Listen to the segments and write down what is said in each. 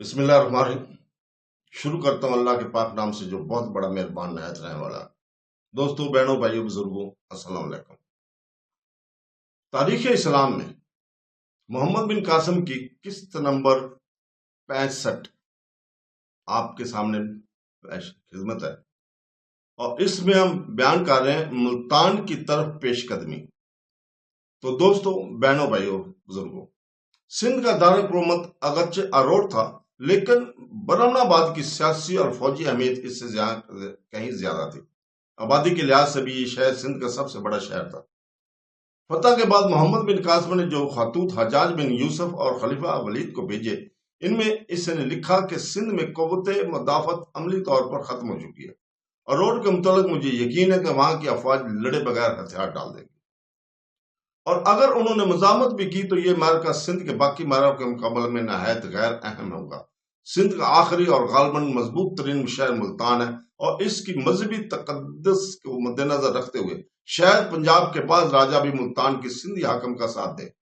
बिस्मिल्लाहिर्रहमानिर्रहीम। शुरू करता हूँ अल्लाह के पाक नाम से जो बहुत बड़ा मेहरबान नहायत रहने वाला। दोस्तों, बहनों, भाइयों, बुजुर्गों, अस्सलाम वालेकुम। तारीख इस्लाम में मोहम्मद बिन कासिम की किस्त नंबर 65 आपके सामने खिदमत है, और इसमें हम बयान कर रहे हैं मुल्तान की तरफ पेशकदमी। तो दोस्तों, बहनों, भाइयों, बुजुर्गों, सिंध का दारुल हुकूमत अगरचे अरोड़ था, लेकिन बरमनाबाद की सियासी और फौजी अहमियत इससे कहीं ज्यादा थी। आबादी के लिहाज से भी ये शहर सिंध का सबसे बड़ा शहर था। फतह के बाद मोहम्मद बिन कासिम ने जो खतूत हज्जाज बिन यूसुफ और खलीफा वलीद को भेजे, इनमें इसने लिखा कि सिंध में क़ुव्वत मुदाफ़त अमली तौर पर खत्म हो चुकी है। अरोड़ के मुतालिक मुझे यकीन है कि वहां की अफवाज लड़े बगैर हथियार डाल देगी, और अगर उन्होंने मज़ामत भी की तो ये मार्का सिंध के बाकी मार्कों के मुकाबले में नहायत गैर अहम होगा। सिंध का आखिरी और गालबन मजबूत तरीन शहर मुल्तान है, और इसकी मजहबी तकद्दुस को मद्देनजर रखते हुए शायद पंजाब के बाद राजा भी मुल्तान की सिंधी हाकम का साथ दे।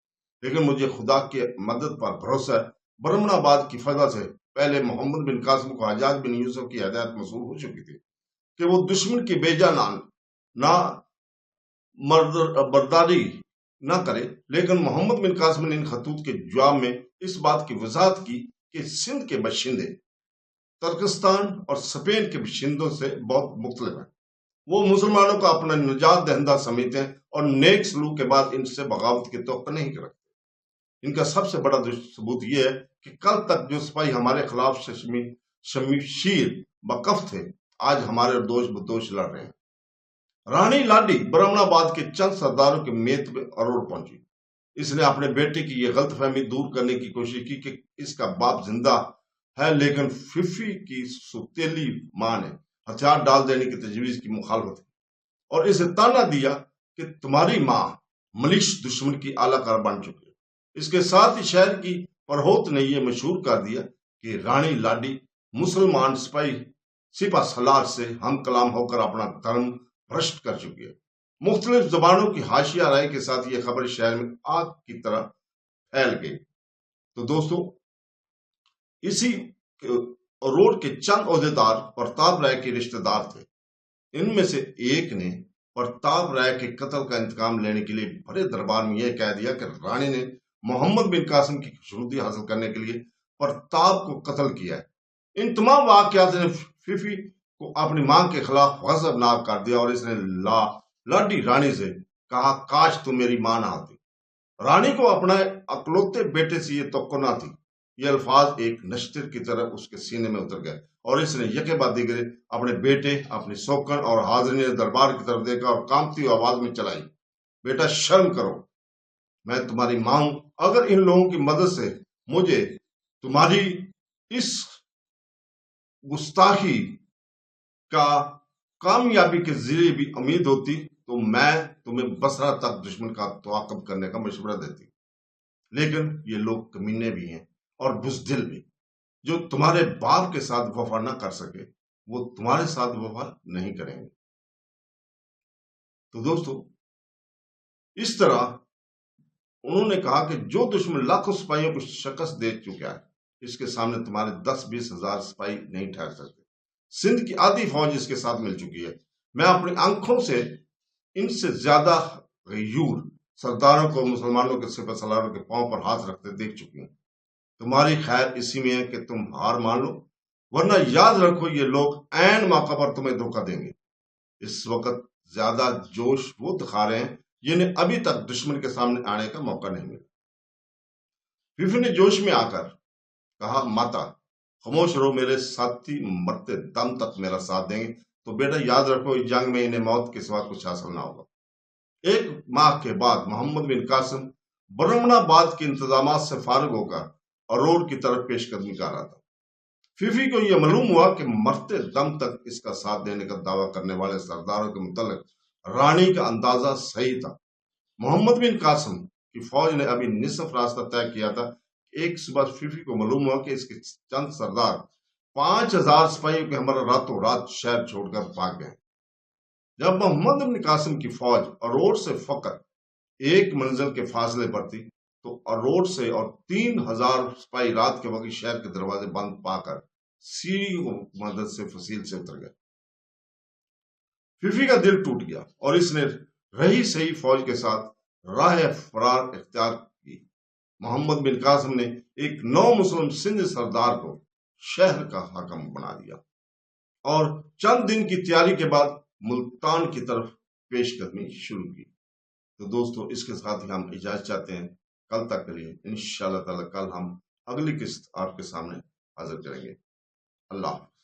लेकिन मुझे खुदा की मदद पर भरोसा है। बरमनाबाद की फजा से पहले मोहम्मद बिन कासिम को हज्जाज बिन यूसुफ की हदायत मसूल हो चुकी थी कि वो दुश्मन की बेजा ना बर्दारी न करे, लेकिन मोहम्मद बिन कासिम ने इन खतूत के जवाब में इस बात की वजाहत की कि सिंध के बशिंदे तुर्किस्तान और स्पेन के बशिंदों से बहुत मुख्तलिफ हैं। वो मुसलमानों का अपना निजात दहिंदा समझते हैं और नेक सलूक के बाद इनसे बगावत की तवक्को नहीं रखते। इनका सबसे बड़ा सबूत यह है कि कल तक जो सिपाही हमारे खिलाफ शमशीर बकफ थे, आज हमारे दोष बदोश लड़ रहे हैं। रानी लाडी बरमनाबाद के चंद सरदारों के मेत में अरोड़ पहुंची। इसने अपने बेटे की यह गलतफहमी दूर करने की कोशिश की कि इसका बाप जिंदा है, लेकिन फिफी की सुतेली मां ने हथियार डाल देने की तजवीज की मुखालफत की और इसे ताना दिया कि तुम्हारी मां मलिश दुश्मन की आलाकार बन चुकी है। इसके साथ ही शहर की परहोत ने यह मशहूर कर दिया कि रानी लाडी मुसलमान सिपा सलार से हम कलाम होकर अपना धर्म भ्रष्ट कर चुकी है। मुख्तलिफ जबानों की हाशिया राय के साथ यह खबर शहर में आग की तरह फैल गई। तो दोस्तों, इसी रोड के चंद ओहदेदार प्रताप राय के रिश्तेदार थे। इनमें से एक ने प्रताप राय के कत्ल का इंतकाम लेने के लिए बड़े दरबार में यह कह दिया कि रानी ने मोहम्मद बिन कासिम की खुशनुदी हासिल करने के लिए प्रताप को कत्ल किया है। इन तमाम वाकयात ने फिफी को अपनी मां के खिलाफ गजबनाक कर दिया और इसने लाडी रानी से कहा, काश तुम मेरी मां ना होती। रानी को अपना अकलौते बेटे से ये तवक्को ना थी। ये अल्फाज एक नश्तर की तरह उसके सीने में उतर गए और इसने यके बाद दीगरे अपने बेटे, अपनी सौकन और हाजरीन दरबार की तरफ देखा और कांपती आवाज में चलाई, बेटा शर्म करो, मैं तुम्हारी मां हूं। अगर इन लोगों की मदद से मुझे तुम्हारी इस गुस्ताखी का कामयाबी के जरिए भी उम्मीद होती तो मैं तुम्हें बसरा तक दुश्मन का तवाकब करने का मशवरा देती। लेकिन ये लोग कमीने भी हैं और बुज़दिल भी। जो तुम्हारे बाप के साथ वफा न कर सके, वो तुम्हारे साथ वफा नहीं करेंगे। तो दोस्तों, इस तरह उन्होंने कहा कि जो दुश्मन लाखों सिपाहियों को शिकस्त दे चुका है, इसके सामने तुम्हारे 10-20 हजार सिपाही नहीं ठहर सकते। सिंध की आधी फौज इसके साथ मिल चुकी है। मैं अपनी आंखों से इनसे ज्यादा गयूर सरदारों को मुसलमानों के सिपह सलारों के पांव पर हाथ रखते देख चुकी हूं। तुम्हारी खैर इसी में है कि तुम हार मान लो, वरना याद रखो ये लोग ऐन मौका पर तुम्हें धोखा देंगे। इस वक्त ज्यादा जोश वो दिखा रहे हैं जिन्हें अभी तक दुश्मन के सामने आने का मौका नहीं मिला। फिफी ने जोश में आकर कहा, माता खामोश रहो, मेरे साथी मरते दम तक मेरा साथ देंगे, तो बेटा याद रखो इस जंग में इन्हें मौत के सिवा कुछ हासिल ना होगा। 1 माह के बाद मोहम्मद बिन कासिम बरमनाबाद के इंतजाम से फारिग होकर अरोड़ की तरफ पेशकदमी कर रहा था। फिफी को यह मालूम हुआ कि मरते दम तक इसका साथ देने का दावा करने वाले सरदारों के मुतल्लिक रानी का अंदाजा सही था। मोहम्मद बिन कासिम की फौज ने अभी निसफ रास्ता तय किया था। एक सुबह फिफी को मालूम हुआ कि इसके चंद सरदार 5000 सिपाहियों के हमारा रातों रात शहर छोड़कर भाग गए। जब मोहम्मद बिन कासिम की फौज अरोड़ से फकत 1 मंजिल के फासले पर थी, تو روڈ سے اور 3000 سپاہی رات کے وقت شہر کے دروازے بند پا کر سیڑھی کی مدد سے فصیل سے اتر گئے۔ فیفی کا دل ٹوٹ گیا اور اس نے رہی سہی فوج کے ساتھ راہ فرار اختیار کی۔ محمد بن قاسم نے ایک نو مسلم سندھ سردار کو شہر کا حاکم بنا دیا اور چند دن کی تیاری کے بعد ملتان کی طرف پیش قدمی شروع کی۔ تو دوستو اس کے ساتھ ہی ہم اجازت چاہتے ہیں، کل تک کے لیے انشاءاللہ تعالی کل ہم اگلی قسط آپ کے سامنے حاضر کریں گے۔ اللہ حافظ۔